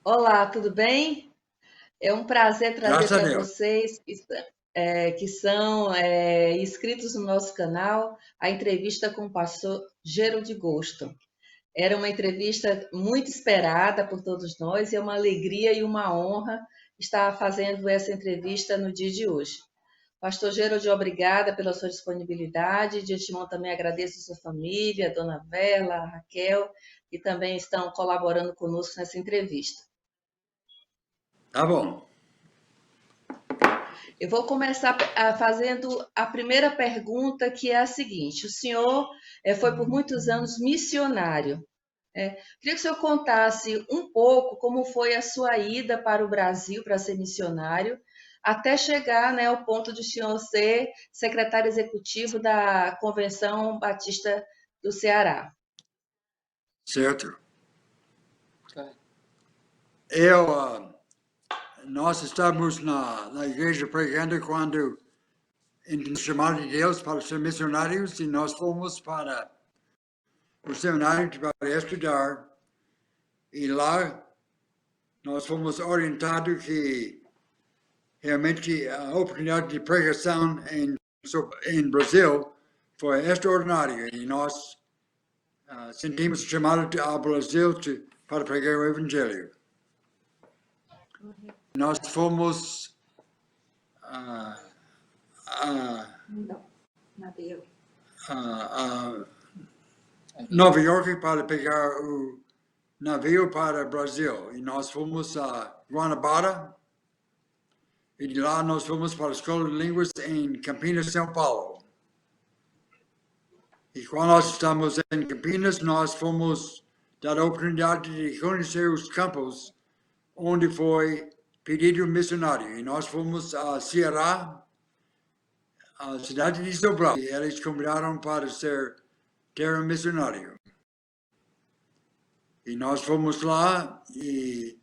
Olá, tudo bem? É um prazer trazer Graças a para Deus. vocês que são inscritos no nosso canal a entrevista com o pastor Gerald Gosto. Era uma entrevista muito esperada por todos nós e é uma alegria e uma honra estar fazendo essa entrevista no dia de hoje. Pastor Gerald, obrigada pela sua disponibilidade. De antemão também agradeço a sua família, a dona Verla, a Raquel, que também estão colaborando conosco nessa entrevista. Tá bom. Eu vou começar fazendo a primeira pergunta, que é a seguinte: o senhor foi por muitos anos missionário. Queria que o senhor contasse um pouco como foi a sua ida para o Brasil para ser missionário, até chegar, né, ao ponto de o senhor ser secretário executivo da Convenção Batista do Ceará. Certo. Eu, nós estávamos na igreja pregando quando nos chamaram de Deus para ser missionários e nós fomos para o seminário para estudar e lá nós fomos orientados que realmente a oportunidade de pregação em Brasil foi extraordinária e nós sentimos chamado ao Brasil para pregar o Evangelho. Nós fomos a Nova York para pegar o navio para o Brasil. E nós fomos a Guanabara. E de lá nós fomos para a Escola de Línguas em Campinas, São Paulo. E quando nós estamos em Campinas, nós fomos dar a oportunidade de conhecer os campos onde foi pedido missionário. E nós fomos a Ceará, a cidade de Sobral. E eles convidaram para ser terra missionário. E nós fomos lá e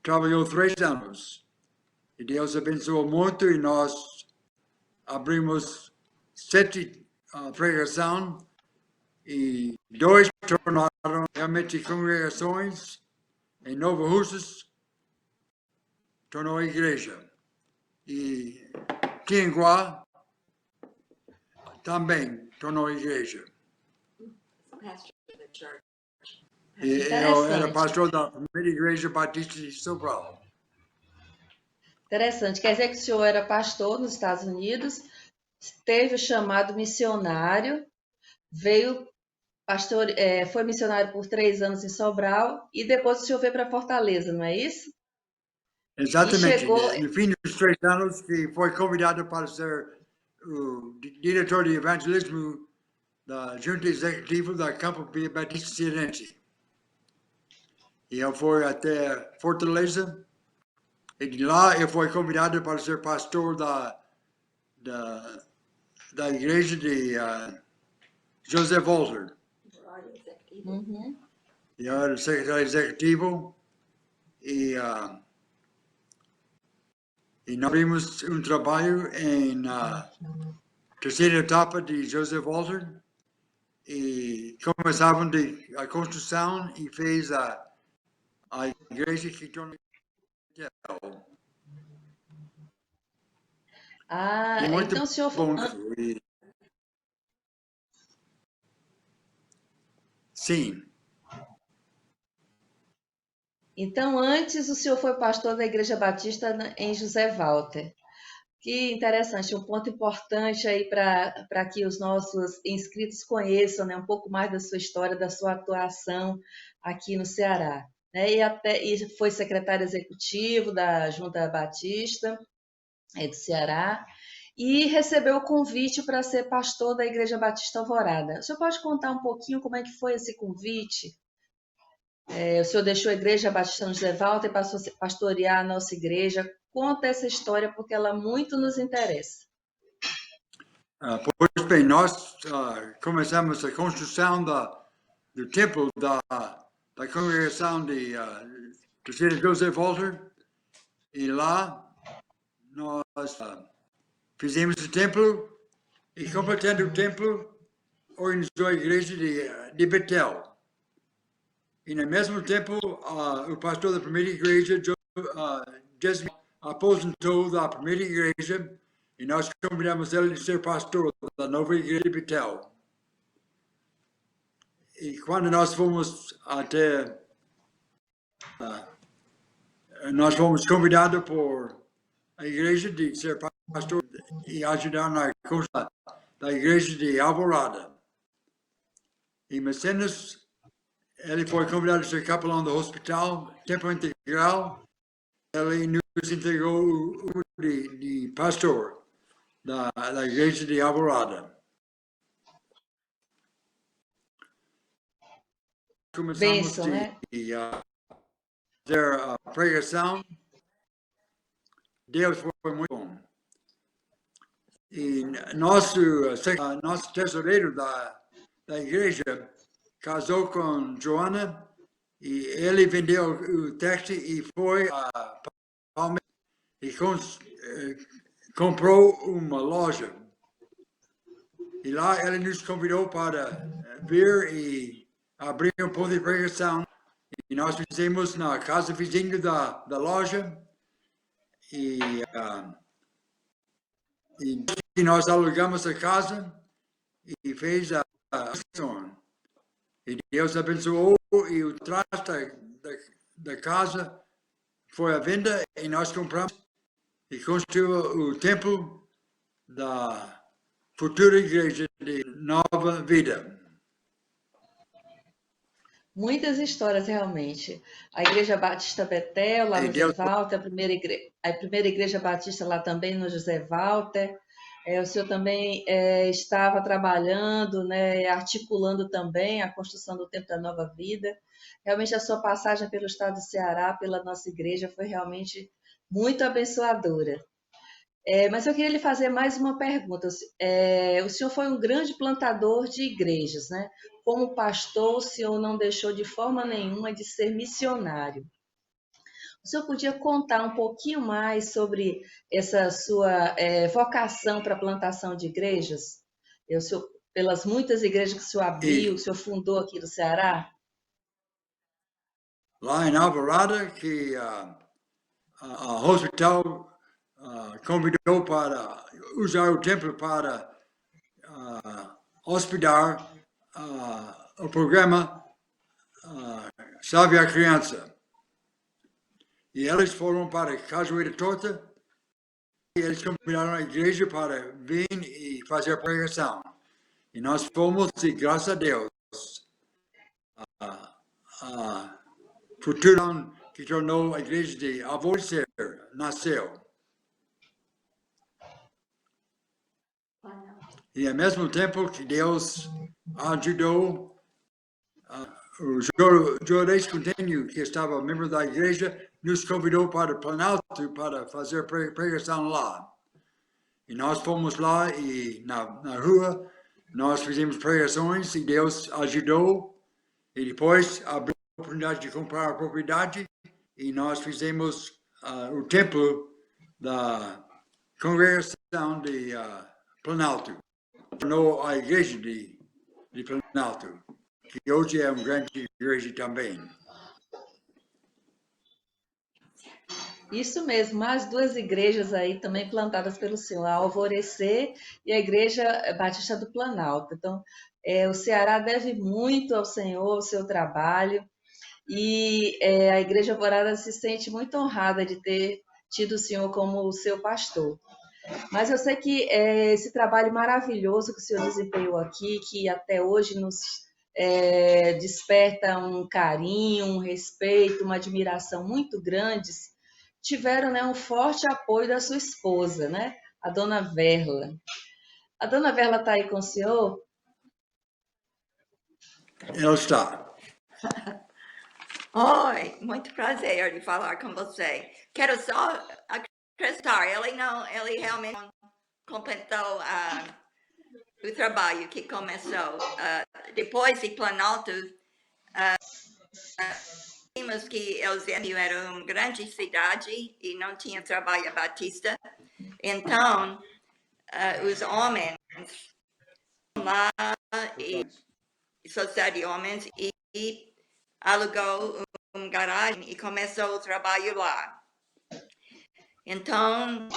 trabalhou 3 anos. E Deus abençoou muito e nós abrimos 7 pregação e 2 tornaram realmente congregações em Nova Russas, tornou a igreja. E Tianguá também tornou a igreja. E eu era pastor da primeira igreja batista de Sobral. Interessante. Quer dizer que o senhor era pastor nos Estados Unidos, teve o chamado missionário, veio pastor, foi missionário por 3 anos em Sobral e depois o senhor veio para Fortaleza, não é isso? E Exatamente. chegou. No fim dos 3 anos, que foi convidado para ser o diretor de evangelismo da Junta Executiva da Campo Batista Cearense. E eu fui até Fortaleza, e de lá eu fui convidado para ser pastor da igreja de José Walter. Uhum. E eu era secretário executivo e nós abrimos um trabalho em terceira etapa de José Walter e começavam a construção e fez a igreja que tornou. E muito Então o senhor. bom. Sim. Então, antes o senhor foi pastor da Igreja Batista em José Walter. Que interessante, um ponto importante aí para que os nossos inscritos conheçam, né, um pouco mais da sua história, da sua atuação aqui no Ceará. Né? E foi secretário executivo da Junta Batista do Ceará e recebeu o convite para ser pastor da Igreja Batista Alvorada. O senhor pode contar um pouquinho como é que foi esse convite? O senhor deixou a Igreja Batista no José Walter e passou a pastorear a nossa igreja. Conta essa história porque ela muito nos interessa. Pois bem, nós começamos a construção do templo da congregação de terceira José Walter e lá nós fizemos o templo e completando o templo organizou a igreja de Betel. E no mesmo tempo, o pastor da primeira igreja, Desmond, aposentou da primeira igreja e nós convidamos ele de ser pastor da nova igreja de Betel. E quando nós fomos até... nós fomos convidados por a igreja de ser pastor e ajudar na coisa da igreja de Alvorada. E Mecenas, ele foi convidado a ser capelão do hospital, tempo integral. Ele nos entregou o de pastor da igreja de Alvorada. Começamos Bênção, né? a fazer a pregação. Deus foi muito bom. E nosso tesoureiro da igreja casou com Joana e ele vendeu o texto e foi a Palmeiras e comprou uma loja. E lá ele nos convidou para vir e abrir um ponto de pregação. E nós fizemos na casa vizinha da loja. E nós alugamos a casa e fez a ação. E Deus abençoou e o traste da casa foi à venda e nós compramos e construímos o templo da futura igreja de Nova Vida. Muitas histórias, realmente. A Igreja Batista Betel, lá no José Walter, a primeira Igreja Batista lá também no José Walter. O senhor também estava trabalhando, né, articulando também a construção do Templo da Nova Vida. Realmente a sua passagem pelo estado do Ceará, pela nossa igreja, foi realmente muito abençoadora. Mas eu queria lhe fazer mais uma pergunta. O senhor foi um grande plantador de igrejas, né? Como pastor, o senhor não deixou de forma nenhuma de ser missionário. O senhor podia contar um pouquinho mais sobre essa sua vocação para a plantação de igrejas? Pelas muitas igrejas que o senhor abriu, que o senhor fundou aqui no Ceará? Lá em Alvorada, que o hospital convidou para usar o templo para hospedar o programa Salve a Criança. E eles foram para Cajueira Torta e eles convidaram a igreja para vir e fazer a pregação. E nós fomos, e graças a Deus, futuro que tornou a igreja de Alvorecer, nasceu. E ao mesmo tempo que Deus ajudou o Juarez Coutinho, que estava membro da igreja, nos convidou para o Planalto para fazer pregação lá. E nós fomos lá e na rua nós fizemos pregações e Deus ajudou. E depois abriu a oportunidade de comprar a propriedade e nós fizemos o templo da congregação de Planalto. Tornou a igreja de Planalto, que hoje é uma grande igreja também. Isso mesmo, mais duas igrejas aí também plantadas pelo senhor, a Alvorecer e a Igreja Batista do Planalto. Então, o Ceará deve muito ao senhor, ao seu trabalho, e a Igreja Alvorada se sente muito honrada de ter tido o senhor como o seu pastor. Mas eu sei que esse trabalho maravilhoso que o senhor desempenhou aqui, que até hoje nos desperta um carinho, um respeito, uma admiração muito grandes, tiveram, né, um forte apoio da sua esposa, né, a dona Verla. A dona Verla está aí com o senhor? Ela está. Oi, muito prazer de falar com você. Quero só acrescentar, ele realmente não completou o trabalho que começou. Depois de Planalto, vimos que Eusébio era uma grande cidade e não tinha trabalho batista. Então, os homens lá, e sociedade de homens, e alugou garagem e começou o trabalho lá. Então,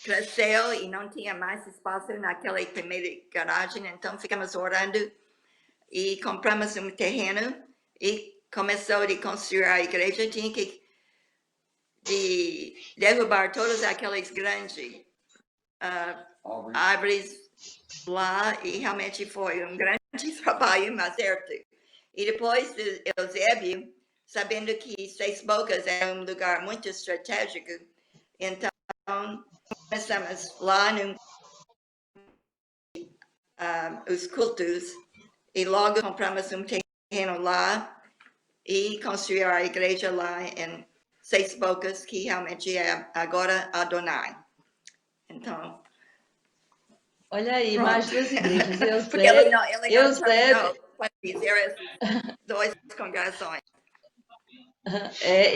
cresceu e não tinha mais espaço naquela primeira garagem, então ficamos orando e compramos um terreno e começou a construir a igreja. Tinha que derrubar todas aquelas grandes árvores lá e realmente foi um grande trabalho, mas certo. E depois de Eusébio, sabendo que Seis Bocas é um lugar muito estratégico, então começamos lá os cultos e logo compramos um terreno lá e construir a igreja lá em Seis Bocas, que realmente é agora Adonai. Então, Olha aí, pronto. mais duas igrejas. Porque ele não terminou para dizer essas duas congregações.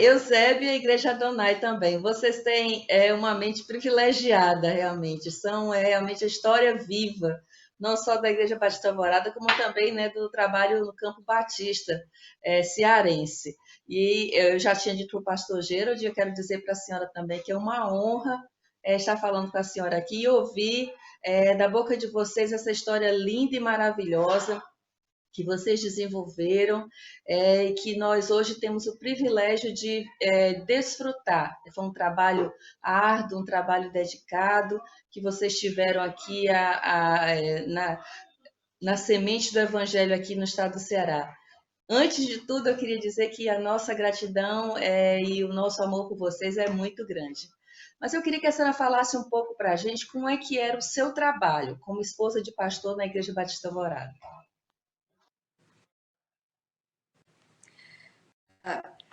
Eusébio e a Igreja Adonai também. Vocês têm uma mente privilegiada, realmente. São realmente a história viva, não só da Igreja Batista Alvorada, como também, né, do trabalho no Campo Batista cearense. E eu já tinha dito para o pastor Gerald, e eu quero dizer para a senhora também que é uma honra estar falando com a senhora aqui e ouvir da boca de vocês essa história linda e maravilhosa que vocês desenvolveram e que nós hoje temos o privilégio de desfrutar. Foi um trabalho árduo, um trabalho dedicado, que vocês tiveram aqui na semente do Evangelho aqui no estado do Ceará. Antes de tudo, eu queria dizer que a nossa gratidão e o nosso amor por vocês é muito grande. Mas eu queria que a senhora falasse um pouco para a gente como é que era o seu trabalho como esposa de pastor na Igreja Batista Alvorada.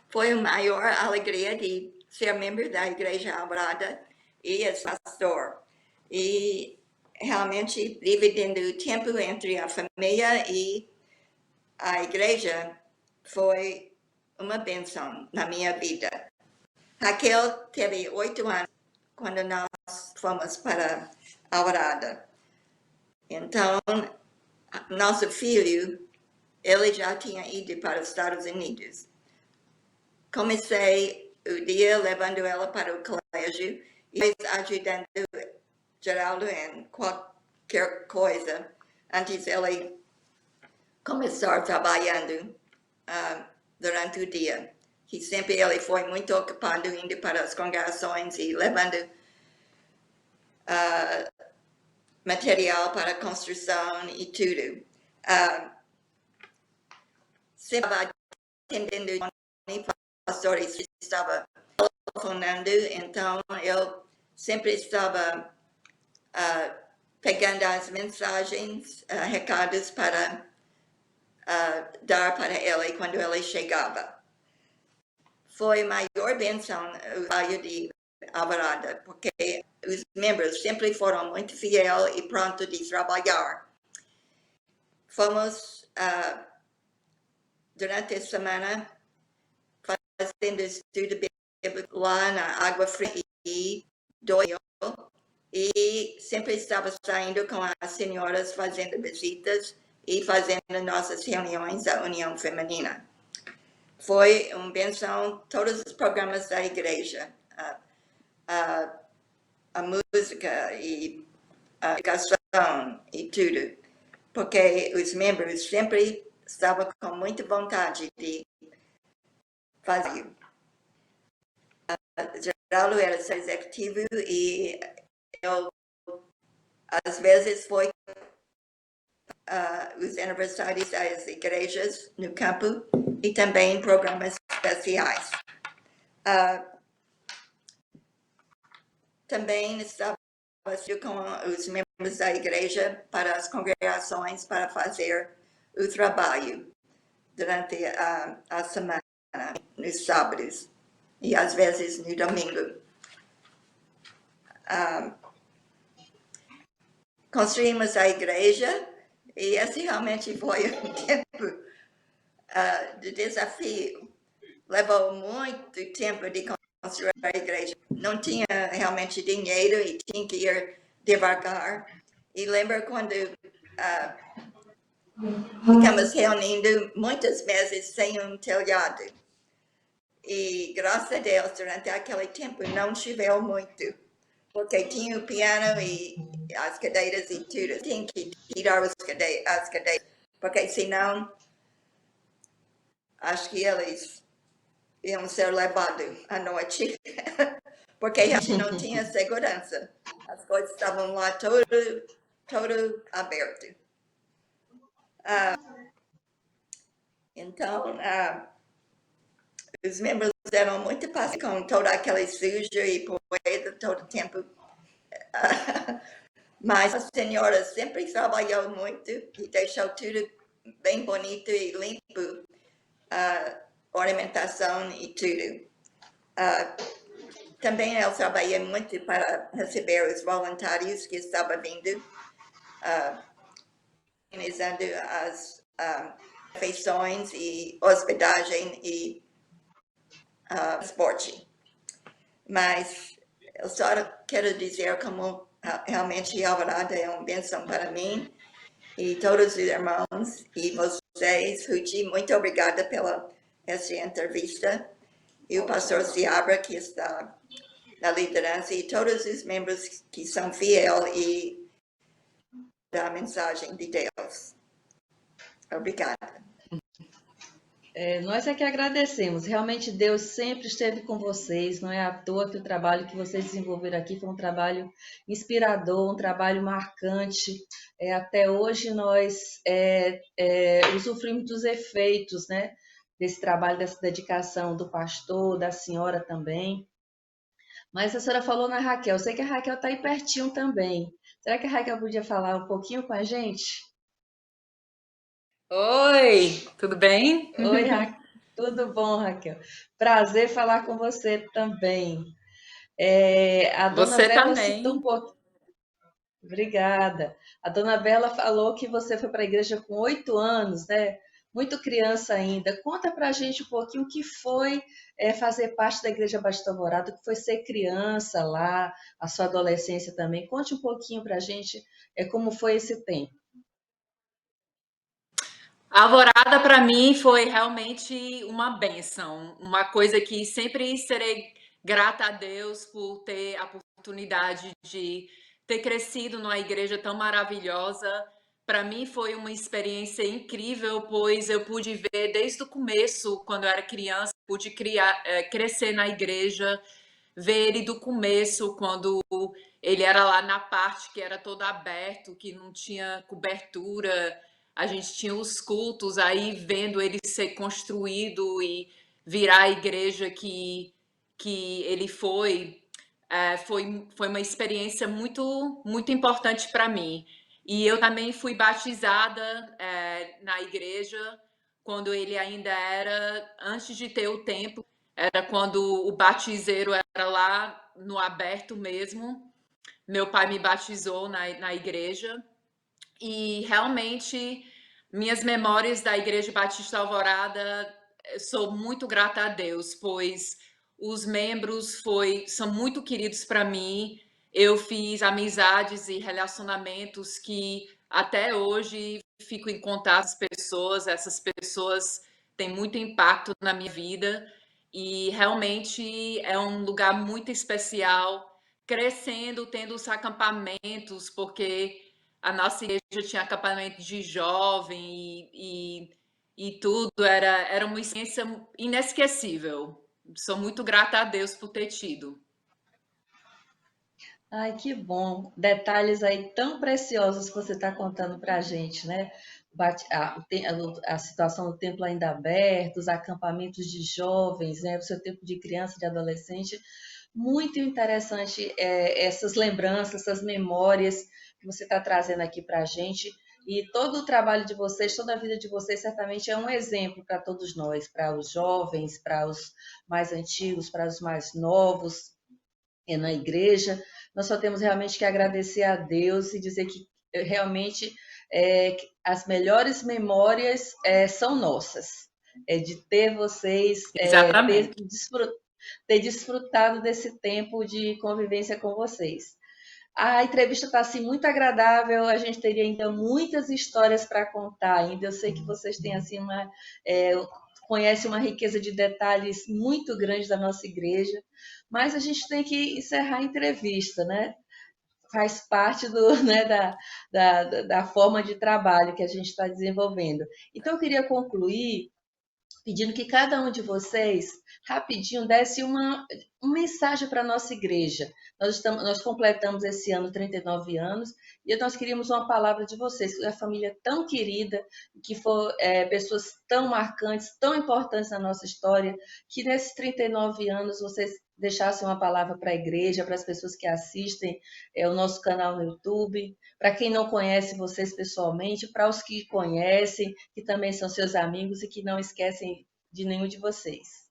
Foi a maior alegria de ser membro da Igreja Alvorada e pastor. E realmente dividindo o tempo entre a família e a igreja foi uma bênção na minha vida. Raquel teve 8 anos quando nós fomos para Alvorada. Então, nosso filho, ele já tinha ido para os Estados Unidos. Comecei o dia levando ela para o colégio e ajudando Geraldo em qualquer coisa antes ele começar trabalhando durante o dia. Que sempre ele foi muito ocupado indo para as congregações e levando material para construção e tudo. Sempre estava atendendo pastores, estava telefonando, então eu sempre estava pegando as mensagens, recados para dar para ele quando ele chegava. Foi a maior bênção o trabalho de Alvorada, porque os membros sempre foram muito fiéis e prontos de trabalhar. Fomos, durante a semana, fazendo estudo bíblico lá na Água Fria e Doyle, e sempre estava saindo com as senhoras fazendo visitas e fazendo nossas reuniões da União Feminina. Foi uma benção todos os programas da igreja, a música e a educação e tudo, porque os membros sempre estavam com muita vontade de fazer. Geraldo era executivo e eu, às vezes, foi os aniversários das igrejas no campo e também programas especiais. Também estava com os membros da igreja para as congregações para fazer o trabalho durante a semana, nos sábados e às vezes no domingo. Construímos a igreja e esse realmente foi um tempo de desafio. Levou muito tempo de construir a igreja. Não tinha realmente dinheiro e tinha que ir devagar. E lembro quando ficamos reunindo muitas vezes sem um telhado. E, graças a Deus, durante aquele tempo não choveu muito, porque tinha o piano e as cadeiras e tudo. Tinha que tirar as cadeiras, porque senão acho que eles iam ser levados à noite, porque a gente não tinha segurança. As coisas estavam lá todo aberto. Então, os membros eram muito pacientes com toda aquela suja e poeira todo o tempo. Mas a senhora sempre trabalhou muito e deixou tudo bem bonito e limpo, ornamentação e tudo. Também eu trabalhei muito para receber os voluntários que estavam vindo, organizando as refeições e hospedagem e transporte. Mas eu só quero dizer como realmente Alvorada é uma bênção para mim e todos os irmãos e vocês. Ruth, muito obrigada pela essa entrevista. E o pastor Seabra, que está na liderança, e todos os membros que são fiéis e da mensagem de Deus. Obrigada. Nós é que agradecemos. Realmente Deus sempre esteve com vocês. Não é à toa que o trabalho que vocês desenvolveram aqui foi um trabalho inspirador, um trabalho marcante. Até hoje nós usufruímos dos efeitos, né, desse trabalho, dessa dedicação do pastor, da senhora também. Mas a senhora falou na Raquel. Eu sei que a Raquel está aí pertinho também. Será que a Raquel podia falar um pouquinho com a gente? Oi, tudo bem? Oi, Raquel. Tudo bom, Raquel? Prazer falar com você também. A dona Você Bela citou um também. pouco. Obrigada. A dona Bela falou que você foi para a igreja com 8 anos, né? Muito criança ainda. Conta para a gente um pouquinho o que foi fazer parte da Igreja Batista Alvorada, o que foi ser criança lá, a sua adolescência também. Conte um pouquinho para a gente como foi esse tempo. A Alvorada para mim foi realmente uma bênção, uma coisa que sempre serei grata a Deus por ter a oportunidade de ter crescido numa igreja tão maravilhosa. Para mim foi uma experiência incrível, pois eu pude ver desde o começo, quando eu era criança, pude crescer na igreja, ver ele do começo, quando ele era lá na parte que era todo aberto, que não tinha cobertura. A gente tinha os cultos, aí vendo ele ser construído e virar a igreja que ele foi uma experiência muito importante para mim. E eu também fui batizada na igreja quando ele ainda era, antes de ter o templo, era quando o batizeiro era lá no aberto mesmo. Meu pai me batizou na igreja. E realmente, minhas memórias da Igreja Batista Alvorada, sou muito grata a Deus, pois os membros são muito queridos para mim. Eu fiz amizades e relacionamentos que até hoje fico em contato com as pessoas. Essas pessoas têm muito impacto na minha vida e realmente é um lugar muito especial, crescendo, tendo os acampamentos, porque a nossa igreja tinha acampamento de jovem e tudo, era uma experiência inesquecível. Sou muito grata a Deus por ter tido. Ai, que bom. Detalhes aí tão preciosos que você está contando para a gente, né? A situação do templo ainda aberto, os acampamentos de jovens, né? O seu tempo de criança, de adolescente. Muito interessante essas lembranças, essas memórias que você está trazendo aqui para a gente. E todo o trabalho de vocês, toda a vida de vocês, certamente é um exemplo para todos nós, para os jovens, para os mais antigos, para os mais novos na igreja. Nós só temos realmente que agradecer a Deus e dizer que realmente as melhores memórias são nossas, de ter vocês, Exatamente. ter desfrutado desse tempo de convivência com vocês. A entrevista está assim muito agradável, a gente teria ainda muitas histórias para contar ainda. Eu sei que vocês têm assim conhecem uma riqueza de detalhes muito grande da nossa igreja, mas a gente tem que encerrar a entrevista, né? Faz parte né, da forma de trabalho que a gente está desenvolvendo. Então, eu queria concluir pedindo que cada um de vocês, rapidinho, desse uma mensagem para a nossa igreja. Nós completamos esse ano 39 anos e nós queríamos uma palavra de vocês, que é uma família tão querida, que for pessoas tão marcantes, tão importantes na nossa história, que nesses 39 anos vocês deixassem uma palavra para a igreja, para as pessoas que assistem o nosso canal no YouTube, para quem não conhece vocês pessoalmente, para os que conhecem, que também são seus amigos e que não esquecem de nenhum de vocês.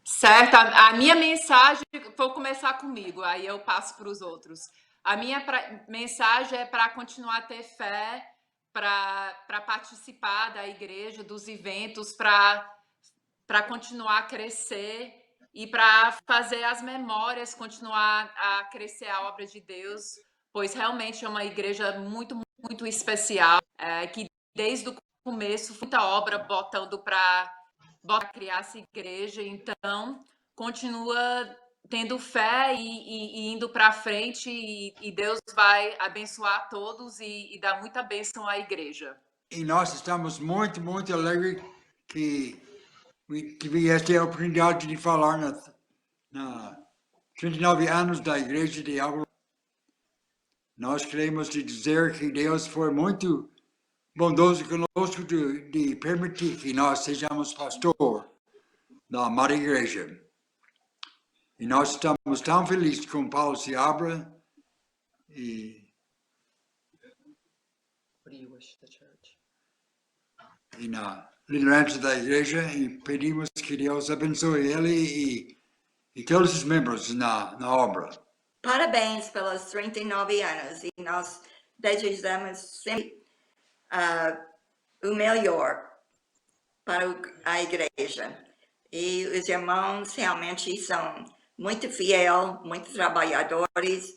Certo, a minha mensagem, vou começar comigo, aí eu passo para os outros. A minha mensagem é para continuar a ter fé, para participar da igreja, dos eventos, para continuar a crescer e para fazer as memórias, continuar a crescer a obra de Deus, pois realmente é uma igreja muito, muito especial, que desde o começo, muita obra botando para criar essa igreja, então continua tendo fé e indo para frente e Deus vai abençoar todos e dar muita bênção à igreja. E nós estamos muito, muito alegres que vieste a oportunidade de falar na 39 anos da Igreja de Água. Nós queremos dizer que Deus foi muito bondoso conosco de permitir que nós sejamos pastor da amada igreja. E nós estamos tão felizes com Paulo Seabra e na liderança da igreja e pedimos que Deus abençoe ele e todos os membros na obra. Parabéns pelos 39 anos e nós desejamos sempre o melhor para a igreja. E os irmãos realmente são muito fiéis, muito trabalhadores,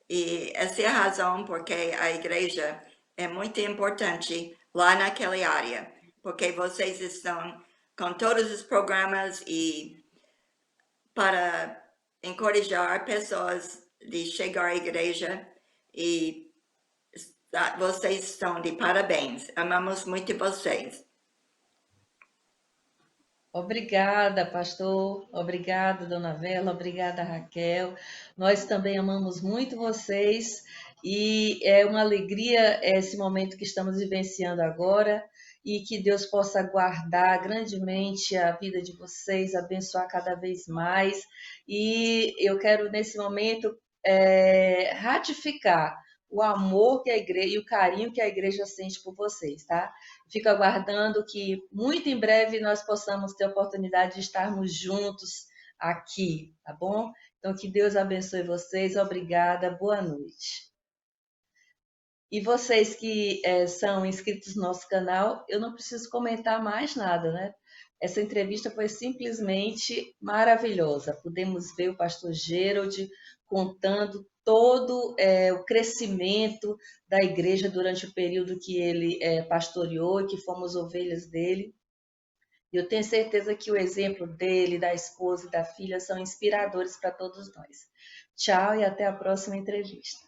e essa é a razão porque a igreja é muito importante lá naquela área, porque vocês estão com todos os programas e para encorajar pessoas de chegar à igreja, e vocês estão de parabéns. Amamos muito vocês. Obrigada, pastor. Obrigada, dona Vela. Obrigada, Raquel. Nós também amamos muito vocês e é uma alegria esse momento que estamos vivenciando agora e que Deus possa guardar grandemente a vida de vocês, abençoar cada vez mais. E eu quero, nesse momento, ratificar o amor que a igreja e o carinho que a igreja sente por vocês, tá? Fico aguardando que muito em breve nós possamos ter a oportunidade de estarmos juntos aqui, tá bom? Então, que Deus abençoe vocês. Obrigada, boa noite. E vocês que são inscritos no nosso canal, eu não preciso comentar mais nada, né? Essa entrevista foi simplesmente maravilhosa. Pudemos ver o pastor Gerald contando todo o crescimento da igreja durante o período que ele pastoreou e que fomos ovelhas dele. E eu tenho certeza que o exemplo dele, da esposa e da filha são inspiradores para todos nós. Tchau e até a próxima entrevista.